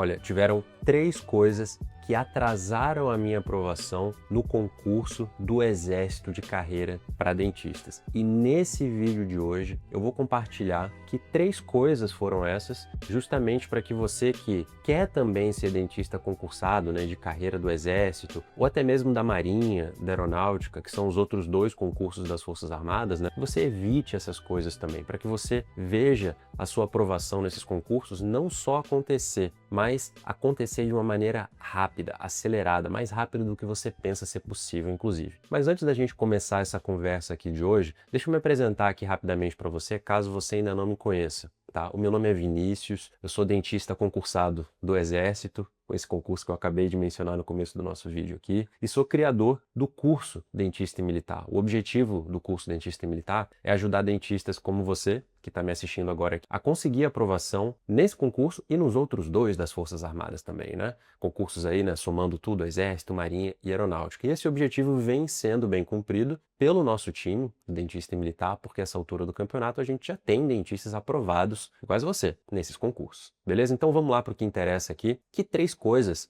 Olha, tiveram 3 coisas que atrasaram a minha aprovação no concurso do Exército de Carreira para dentistas. E nesse vídeo de hoje eu vou compartilhar que 3 coisas foram essas, justamente para que você que quer também ser dentista concursado, né, de carreira do Exército, ou até mesmo da Marinha, da Aeronáutica, que são os outros 2 concursos das Forças Armadas, né, você evite essas coisas também, para que você veja a sua aprovação nesses concursos não só acontecer, mas acontecer de uma maneira rápida, acelerada, mais rápido do que você pensa ser possível, inclusive. Mas antes da gente começar essa conversa aqui de hoje, deixa eu me apresentar aqui rapidamente para você, caso você ainda não me conheça. Tá? O meu nome é Vinícius, eu sou dentista concursado do Exército, com esse concurso que eu acabei de mencionar no começo do nosso vídeo aqui, e sou criador do curso Dentista e Militar. O objetivo do curso Dentista e Militar é ajudar dentistas como você, que está me assistindo agora aqui, a conseguir aprovação nesse concurso e nos outros 2 das Forças Armadas também, né? Concursos aí, né, somando tudo, Exército, Marinha e Aeronáutica. E esse objetivo vem sendo bem cumprido pelo nosso time, Dentista e Militar, porque essa altura do campeonato a gente já tem dentistas aprovados, iguais a você, nesses concursos. Beleza? Então vamos lá para o que interessa aqui. Que 3 coisas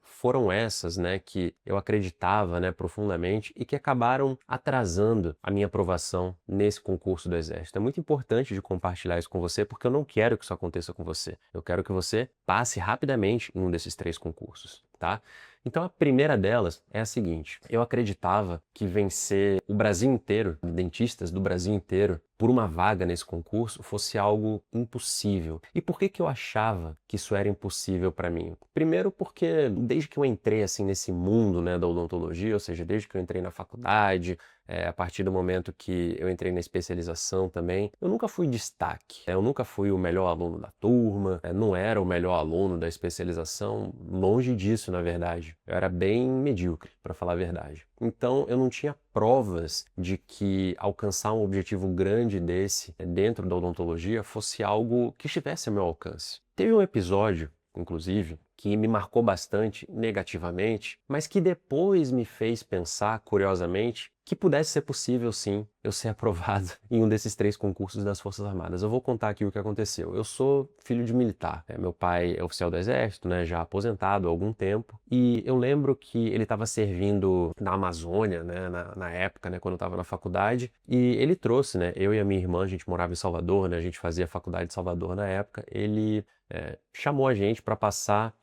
foram essas, né, que eu acreditava, né, profundamente e que acabaram atrasando a minha aprovação nesse concurso do Exército. É muito importante de compartilhar isso com você porque eu não quero que isso aconteça com você. Eu quero que você passe rapidamente em um desses 3 concursos, tá? Então a primeira delas é a seguinte: eu acreditava que vencer o Brasil inteiro, dentistas do Brasil inteiro, por uma vaga nesse concurso fosse algo impossível. E por que que eu achava que isso era impossível para mim? Primeiro porque desde que eu entrei assim nesse mundo, né, da odontologia, ou seja, desde que eu entrei na faculdade, a partir do momento que eu entrei na especialização também, eu nunca fui destaque. Eu nunca fui o melhor aluno da turma, não era o melhor aluno da especialização, longe disso, na verdade. Eu era bem medíocre, para falar a verdade. Então eu não tinha provas de que alcançar um objetivo grande desse dentro da odontologia fosse algo que estivesse ao meu alcance. Teve um episódio, inclusive, que me marcou bastante negativamente, mas que depois me fez pensar, curiosamente, que pudesse ser possível, sim, eu ser aprovado em um desses 3 concursos das Forças Armadas. Eu vou contar aqui o que aconteceu. Eu sou filho de militar. Meu pai é oficial do Exército, né, já aposentado há algum tempo, e eu lembro que ele estava servindo na Amazônia, né, na época, né, quando eu estava na faculdade, e ele trouxe, né, eu e a minha irmã, a gente morava em Salvador, né, a gente fazia faculdade em Salvador na época, ele chamou a gente para passar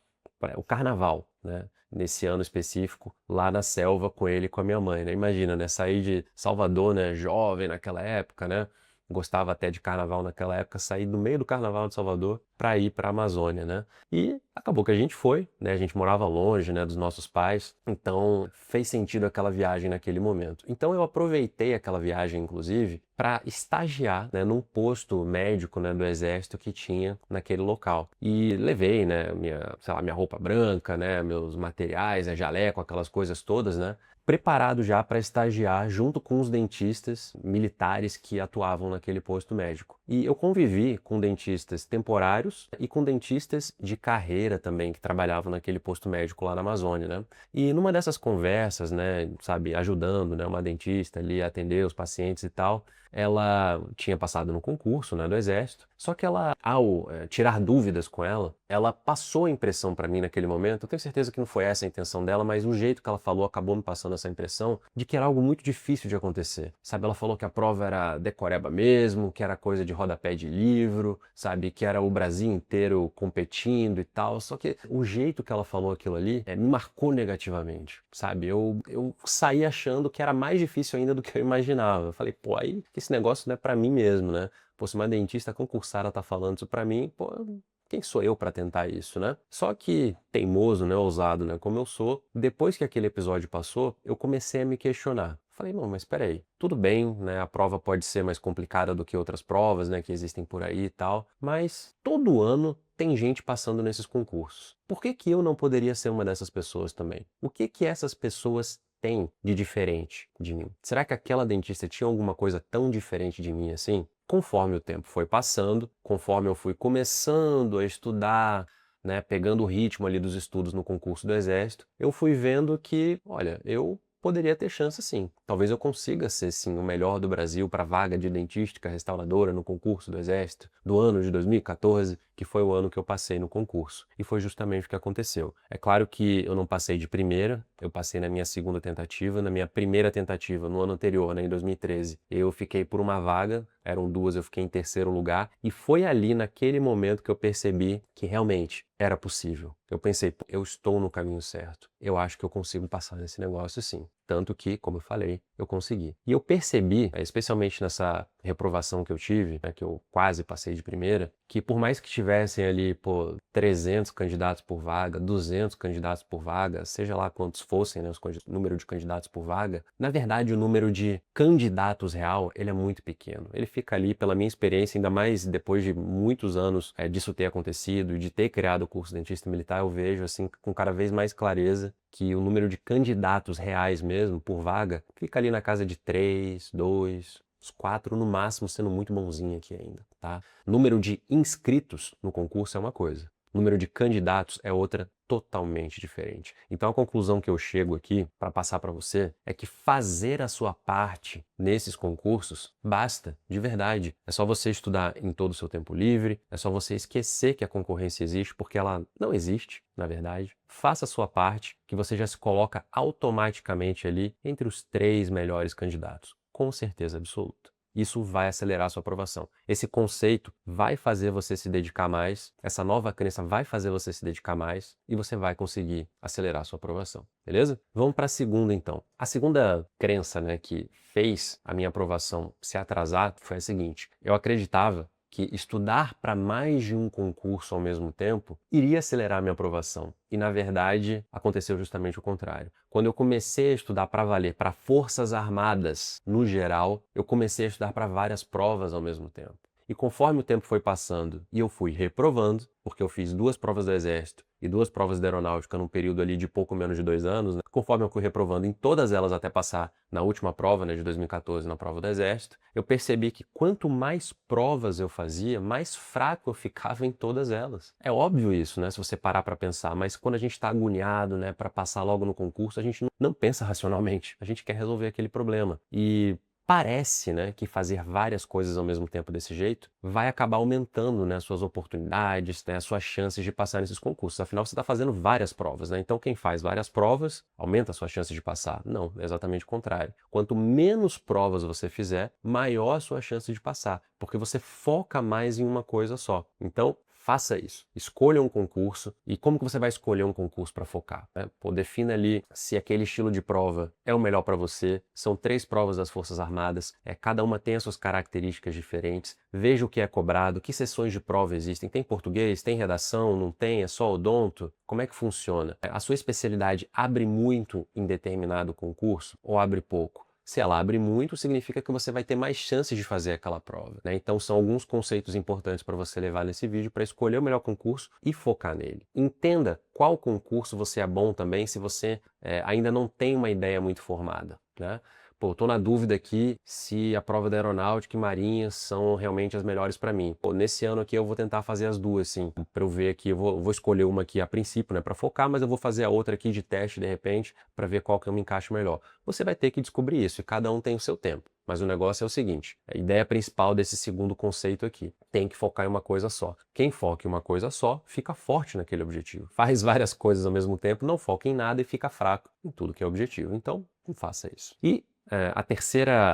o carnaval, né? Nesse ano específico, lá na selva com ele e com a minha mãe, né? Imagina, né? Sair de Salvador, né? Jovem naquela época, né? Gostava até de carnaval naquela época, sair do meio do carnaval de Salvador para ir para a Amazônia, né? E acabou que a gente foi, né? A gente morava longe, né, dos nossos pais, então fez sentido aquela viagem naquele momento. Então eu aproveitei aquela viagem, inclusive, para estagiar, né, num posto médico, né, do Exército que tinha naquele local. E levei, né, sei lá, minha roupa branca, né, meus materiais, né, jaleco, aquelas coisas todas, né? Preparado já para estagiar junto com os dentistas militares que atuavam naquele posto médico. E eu convivi com dentistas temporários e com dentistas de carreira também, que trabalhavam naquele posto médico lá na Amazônia, né? E numa dessas conversas, né, sabe, ajudando, né, uma dentista ali a atender os pacientes e tal, ela tinha passado no concurso, né, do Exército, só que ela, ao tirar dúvidas com ela passou a impressão para mim naquele momento, eu tenho certeza que não foi essa a intenção dela, mas o jeito que ela falou acabou me passando essa impressão de que era algo muito difícil de acontecer, sabe? Ela falou que a prova era decoreba mesmo, que era coisa de rodapé de livro, sabe? Que era o Brasil inteiro competindo e tal, só que o jeito que ela falou aquilo ali me marcou negativamente, sabe? Eu saí achando que era mais difícil ainda do que eu imaginava. Eu falei, pô, aí esse negócio não é pra mim mesmo, né? Pô, se uma dentista concursada tá falando isso pra mim, pô, quem sou eu para tentar isso, né? Só que teimoso, né, ousado, né, como eu sou, depois que aquele episódio passou, eu comecei a me questionar. Falei, não, mas espera aí, tudo bem, né, a prova pode ser mais complicada do que outras provas, né, que existem por aí e tal, mas todo ano tem gente passando nesses concursos. Por que que eu não poderia ser uma dessas pessoas também? O que que essas pessoas têm de diferente de mim? Será que aquela dentista tinha alguma coisa tão diferente de mim assim? Conforme o tempo foi passando, conforme eu fui começando a estudar, né, pegando o ritmo ali dos estudos no concurso do Exército, eu fui vendo que, olha, eu poderia ter chance sim. Talvez eu consiga ser sim o melhor do Brasil para vaga de dentística restauradora no concurso do Exército do ano de 2014, que foi o ano que eu passei no concurso. E foi justamente o que aconteceu. É claro que eu não passei de primeira, eu passei na minha segunda tentativa. Na minha primeira tentativa, no ano anterior, né, em 2013, eu fiquei por uma vaga, eram duas, eu fiquei em terceiro lugar. E foi ali, naquele momento, que eu percebi que realmente era possível. Eu pensei, "Pô, eu estou no caminho certo. Eu acho que eu consigo passar nesse negócio sim." Tanto que, como eu falei, eu consegui. E eu percebi, especialmente nessa reprovação que eu tive, né, que eu quase passei de primeira, que por mais que tivessem ali, 300 candidatos por vaga, 200 candidatos por vaga, seja lá quantos fossem, né, o número de candidatos por vaga, na verdade o número de candidatos real, ele é muito pequeno. Ele fica ali, pela minha experiência, ainda mais depois de muitos anos disso ter acontecido e de ter criado o curso dentista militar, eu vejo assim com cada vez mais clareza que o número de candidatos reais mesmo, por vaga, fica ali na casa de 3, 2, os 4 no máximo, sendo muito bonzinho aqui ainda, tá? Número de inscritos no concurso é uma coisa, número de candidatos é outra totalmente diferente. Então a conclusão que eu chego aqui para passar para você é que fazer a sua parte nesses concursos basta, de verdade. É só você estudar em todo o seu tempo livre, é só você esquecer que a concorrência existe, porque ela não existe, na verdade. Faça a sua parte, que você já se coloca automaticamente ali entre os 3 melhores candidatos, com certeza absoluta. Isso vai acelerar a sua aprovação. Esse conceito vai fazer você se dedicar mais, essa nova crença vai fazer você se dedicar mais e você vai conseguir acelerar a sua aprovação, beleza? Vamos para a segunda então. A segunda crença, né, que fez a minha aprovação se atrasar foi a seguinte: eu acreditava que estudar para mais de um concurso ao mesmo tempo iria acelerar a minha aprovação. E, na verdade, aconteceu justamente o contrário. Quando eu comecei a estudar para valer para Forças Armadas, no geral, eu comecei a estudar para várias provas ao mesmo tempo. E conforme o tempo foi passando e eu fui reprovando, porque eu fiz 2 provas do Exército e 2 provas da Aeronáutica num período ali de pouco menos de 2 anos, né? Conforme eu fui reprovando em todas elas até passar na última prova, né, de 2014, na prova do Exército, eu percebi que quanto mais provas eu fazia, mais fraco eu ficava em todas elas. É óbvio isso, né, se você parar para pensar, mas quando a gente está agoniado, né, para passar logo no concurso, a gente não pensa racionalmente, a gente quer resolver aquele problema. E parece, né, que fazer várias coisas ao mesmo tempo desse jeito vai acabar aumentando, né, suas oportunidades, né, as suas chances de passar nesses concursos. Afinal, você está fazendo várias provas, né? Então, quem faz várias provas aumenta as suas chances de passar. Não, é exatamente o contrário. Quanto menos provas você fizer, maior a sua chance de passar, porque você foca mais em uma coisa só. Então, faça isso. Escolha um concurso. E como que você vai escolher um concurso para focar, né? Defina ali se aquele estilo de prova é o melhor para você. São 3 provas das Forças Armadas. Cada uma tem as suas características diferentes. Veja o que é cobrado, que sessões de prova existem. Tem português, tem redação, não tem, é só odonto? Como é que funciona? A sua especialidade abre muito em determinado concurso ou abre pouco? Se ela abre muito, significa que você vai ter mais chances de fazer aquela prova, né? Então são alguns conceitos importantes para você levar nesse vídeo para escolher o melhor concurso e focar nele. Entenda qual concurso você é bom também se você ainda não tem uma ideia muito formada, né? Tô na dúvida aqui se a prova da Aeronáutica e Marinha são realmente as melhores para mim. Nesse ano aqui eu vou tentar fazer as duas, sim, para eu ver aqui, eu vou escolher uma aqui a princípio, né, para focar, mas eu vou fazer a outra aqui de teste de repente, para ver qual que eu me encaixo melhor. Você vai ter que descobrir isso e cada um tem o seu tempo. Mas o negócio é o seguinte, a ideia principal desse segundo conceito aqui, tem que focar em uma coisa só. Quem foca em uma coisa só, fica forte naquele objetivo. Faz várias coisas ao mesmo tempo, não foca em nada e fica fraco em tudo que é objetivo. Então, não faça isso. E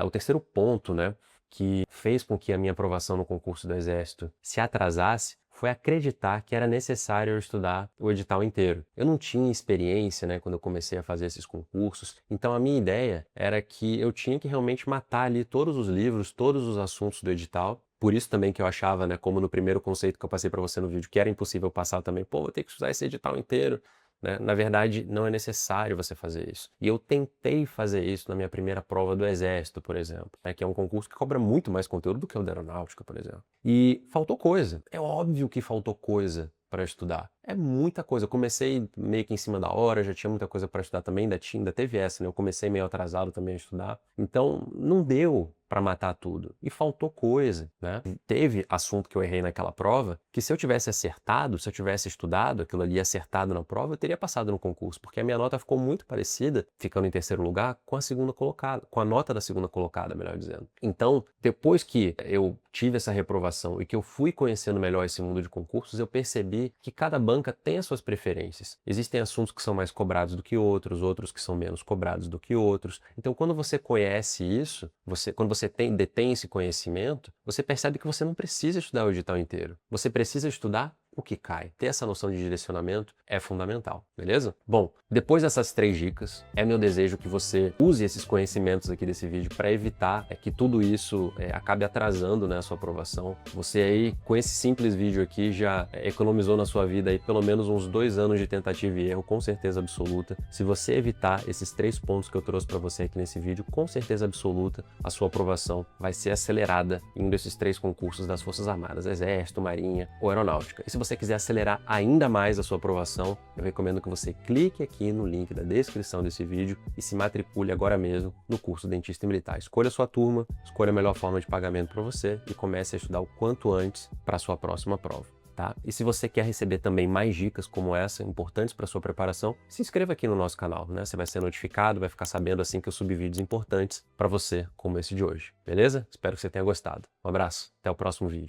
o terceiro ponto, né, que fez com que a minha aprovação no concurso do Exército se atrasasse foi acreditar que era necessário eu estudar o edital inteiro. Eu não tinha experiência, né, quando eu comecei a fazer esses concursos, então a minha ideia era que eu tinha que realmente matar ali todos os livros, todos os assuntos do edital. Por isso também que eu achava, né, como no primeiro conceito que eu passei para você no vídeo, que era impossível passar também, vou ter que estudar esse edital inteiro. Né? Na verdade, não é necessário você fazer isso. E eu tentei fazer isso na minha primeira prova do Exército, por exemplo, né? Que é um concurso que cobra muito mais conteúdo do que o da Aeronáutica, por exemplo. E faltou coisa. É óbvio que faltou coisa para estudar. É muita coisa. Eu comecei meio que em cima da hora, já tinha muita coisa para estudar também, ainda teve essa, né? Eu comecei meio atrasado também a estudar. Então, não deu para matar tudo. E faltou coisa, né? Teve assunto que eu errei naquela prova, que se eu tivesse acertado, se eu tivesse estudado aquilo ali acertado na prova, eu teria passado no concurso, porque a minha nota ficou muito parecida, ficando em terceiro lugar, com a segunda colocada, com a nota da segunda colocada, melhor dizendo. Então, depois que eu tive essa reprovação e que eu fui conhecendo melhor esse mundo de concursos, eu percebi que cada banca tem as suas preferências. Existem assuntos que são mais cobrados do que outros, outros que são menos cobrados do que outros. Então, quando você conhece isso, quando você detém esse conhecimento, você percebe que você não precisa estudar o edital inteiro. Você precisa estudar o que cai. Ter essa noção de direcionamento é fundamental, beleza? Bom, depois dessas 3 dicas, é meu desejo que você use esses conhecimentos aqui desse vídeo para evitar que tudo isso acabe atrasando, né, a sua aprovação. Você aí, com esse simples vídeo aqui, já economizou na sua vida aí pelo menos uns 2 anos de tentativa e erro, com certeza absoluta. Se você evitar esses 3 pontos que eu trouxe para você aqui nesse vídeo, com certeza absoluta, a sua aprovação vai ser acelerada em um desses 3 concursos das Forças Armadas, Exército, Marinha ou Aeronáutica. E se você quiser acelerar ainda mais a sua aprovação, eu recomendo que você clique aqui no link da descrição desse vídeo e se matricule agora mesmo no curso Dentista Militar. Escolha a sua turma, escolha a melhor forma de pagamento para você e comece a estudar o quanto antes para a sua próxima prova. Tá? E se você quer receber também mais dicas como essa, importantes para a sua preparação, se inscreva aqui no nosso canal, né? Você vai ser notificado, vai ficar sabendo assim que eu subir vídeos importantes para você, como esse de hoje, beleza? Espero que você tenha gostado. Um abraço, até o próximo vídeo.